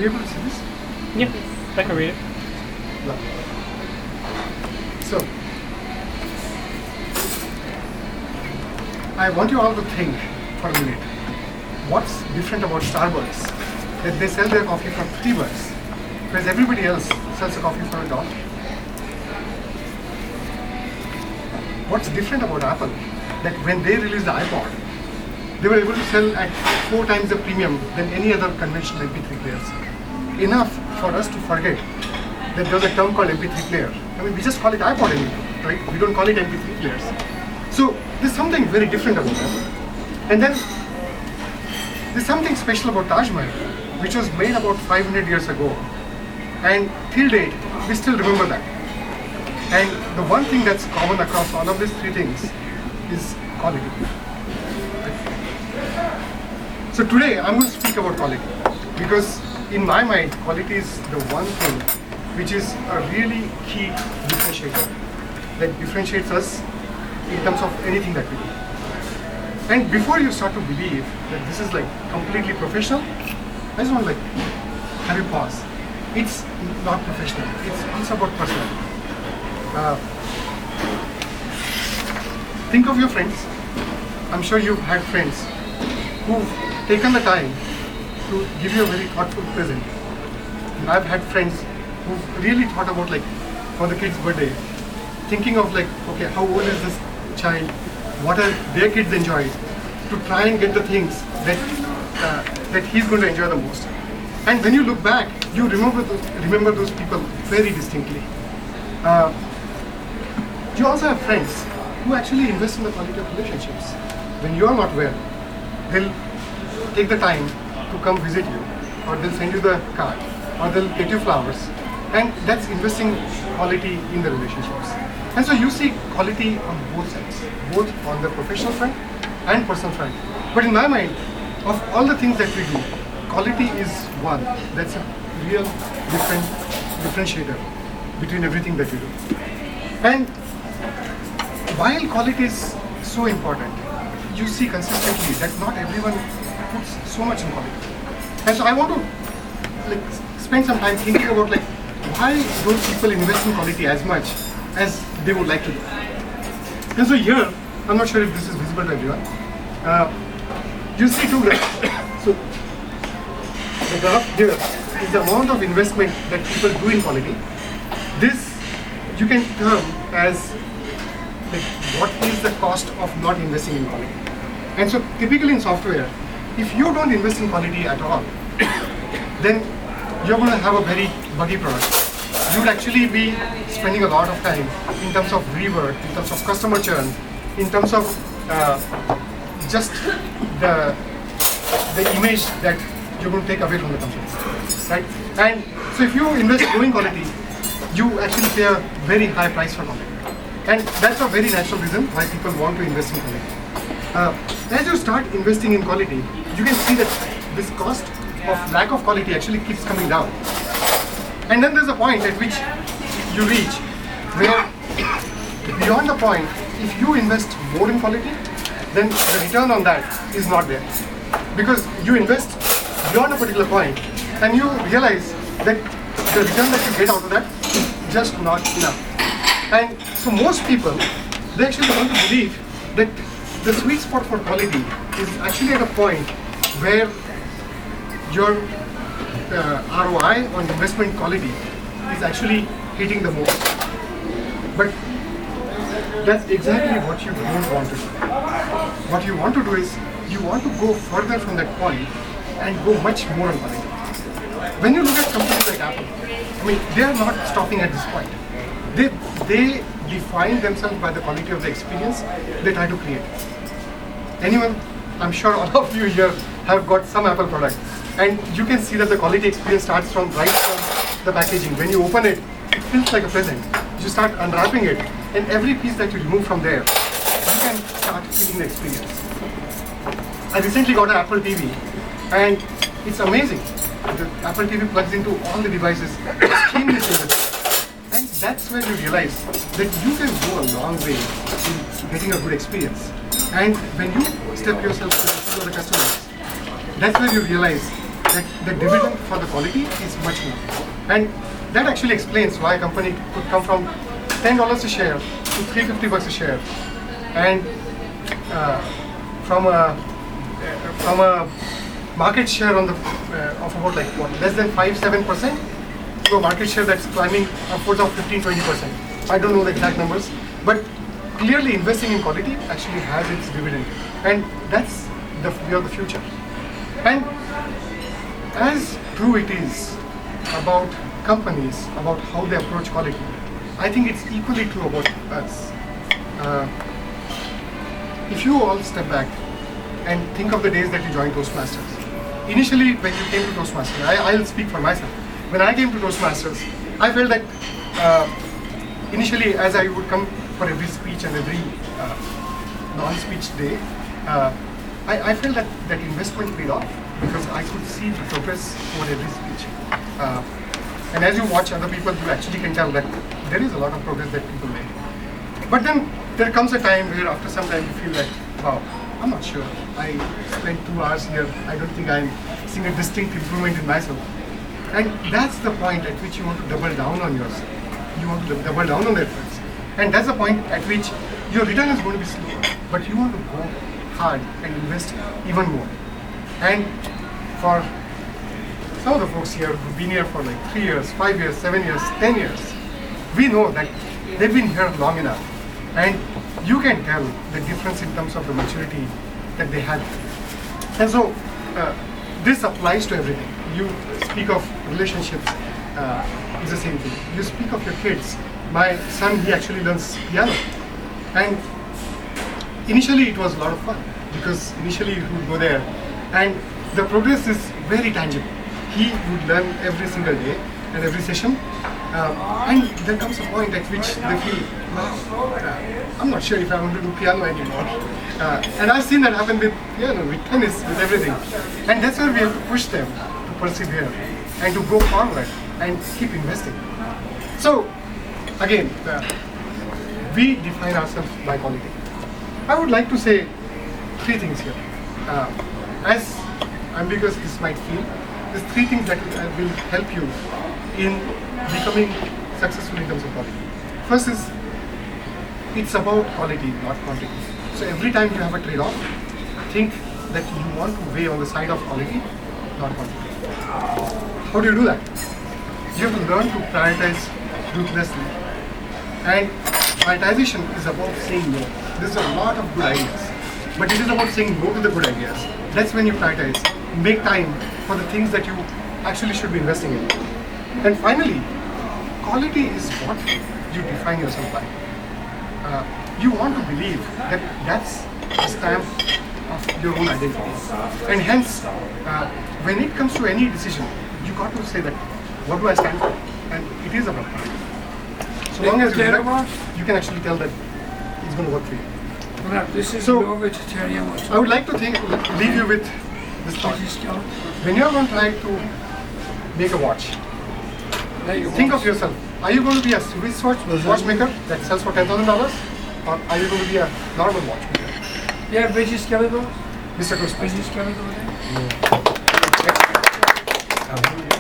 you able to see this? Yeah, I can read it. Lovely. So, I want you all to think for a minute. What's different about Starbucks? That they sell their coffee for $3, whereas everybody else sells a coffee for $1. What's different about Apple? That when they released the iPod, they were able to sell at 4 times the premium than any other conventional MP3 players. Enough for us to forget that there's a term called MP3 player. I mean, we just call it iPod anymore, right? We don't call it MP3 players. So there's something very different about Apple. And then there's something special about Taj Mahal, which was made about 500 years ago. And till date, we still remember that. And the one thing that's common across all of these 3 things is quality. So today, I'm going to speak about quality. Because in my mind, quality is the one thing which is a really key differentiator that differentiates us in terms of anything that we do. And before you start to believe that this is like completely professional, I just want to have you pause. It's not professional. It's about personal. Think of your friends. I'm sure you've had friends who've taken the time to give you a very thoughtful present. And I've had friends who've really thought about for the kid's birthday, thinking of okay, how old is this child? What are their kids enjoy? To try and get the things that he's going to enjoy the most. And when you look back, you remember those people very distinctly. You also have friends who actually invest in the quality of relationships. When you are not well, they'll take the time to come visit you, or they'll send you the card, or they'll get you flowers. And that's investing quality in the relationships. And so you see quality on both sides, both on the professional front and personal front. But in my mind, of all the things that we do, quality is one that's a real differentiator between everything that we do. And while quality is so important, you see consistently that not everyone puts so much in quality. And so I want to spend some time thinking about why don't people invest in quality as much as they would like to do. And so here, I'm not sure if this is visible to everyone. You see 2 graphs. So the graph here is the amount of investment that people do in quality. This you can term as what is the cost of not investing in quality. And so typically in software, if you don't invest in quality at all, then you're going to have a very buggy product. You would actually be spending a lot of time in terms of rework, in terms of customer churn, in terms of just the image that you're going to take away from the company, right? And so if you invest in quality, you actually pay a very high price for quality. And that's a very natural reason why people want to invest in quality. As you start investing in quality, you can see that this cost of lack of quality actually keeps coming down. And then there's a point at which you reach where beyond the point, if you invest more in quality, then the return on that is not there. Because you invest beyond a particular point and you realize that the return that you get out of that is just not enough. And so most people, they actually want to believe that the sweet spot for quality is actually at a point where your ROI on investment quality is actually hitting the most. But that's exactly what you don't want to do. What you want to do is, you want to go further from that point and go much more on quality. When you look at companies like Apple, I mean, they are not stopping at this point. They define themselves by the quality of the experience they try to create. Anyone, I'm sure all of you here have got some Apple product, and you can see that the quality experience starts from right from the packaging. When you open it, it feels like a present. You start unwrapping it, and every piece that you remove from there, you can start feeling the experience. I recently got an Apple TV, and it's amazing. The Apple TV plugs into all the devices extremely seamlessly. And that's where you realize that you can go a long way in getting a good experience. And when you step yourself to the customers, that's where you realize that the dividend for the quality is much more. And that actually explains why a company could come from $10 a share to $350 a share, and from a market share on the of about like what, less than 5-7% to a market share that's climbing upwards of 15-20%. I don't know the exact numbers, but clearly investing in quality actually has its dividend, and that's the way of the future. And as true it is about companies, about how they approach quality, I think it's equally true about us. If you all step back and think of the days that you joined Toastmasters, initially when you came to Toastmasters, I'll speak for myself. When I came to Toastmasters, I felt that initially, as I would come for every speech and every non-speech day, I felt that investment paid off because I could see the progress over every speech. And as you watch other people, you actually can tell that there is a lot of progress that people make. But then there comes a time where after some time you feel like, wow, I'm not sure. I spent 2 hours here. I don't think I'm seeing a distinct improvement in myself. And that's the point at which you want to double down on yourself. You want to double down on the efforts. And that's the point at which your return is going to be slow, but you want to go hard and invest even more. And for some of the folks here who've been here for like 3 years, 5 years, 7 years, 10 years, we know that they've been here long enough. And you can tell the difference in terms of the maturity that they had. And so this applies to everything. You speak of relationships, it's the same thing. You speak of your kids. My son, he actually learns piano. And initially it was a lot of fun because initially he would go there and the progress is very tangible. He would learn every single day and every session. And there comes a point at which they feel, wow, I'm not sure if I want to do piano anymore. And I've seen that happen with piano, with tennis, with everything. And that's where we have to push them to persevere and to go forward and keep investing. So, again, we define ourselves by quality. I would like to say 3 things here. As ambiguous this might feel, there's 3 things that will help you in becoming successful in terms of quality. First is, it's about quality, not quantity. So every time you have a trade-off, think that you want to weigh on the side of quality, not quantity. How do you do that? You have to learn to prioritize ruthlessly. And prioritization is about saying no. There's a lot of good ideas, but it is about saying no to the good ideas. That's when you prioritize. Make time for the things that you actually should be investing in. And finally, quality is what you define yourself by. You want to believe that that's the stamp of your own identity. And hence, when it comes to any decision, you got to say that, what do I stand for? And it is about quality. So long as you do that, you can actually tell that it's going to work for you. Well, this is So, no vegetarian. I would like to leave you with this thought. When you're going to try to make a watch, think of yourself. Are you going to be a Swiss watchmaker that sells for $10,000? Or are you going to be a normal watchmaker? Yeah, veggie skeletons. Mr. Toastmaster. Veggie skeleton over there. Yeah.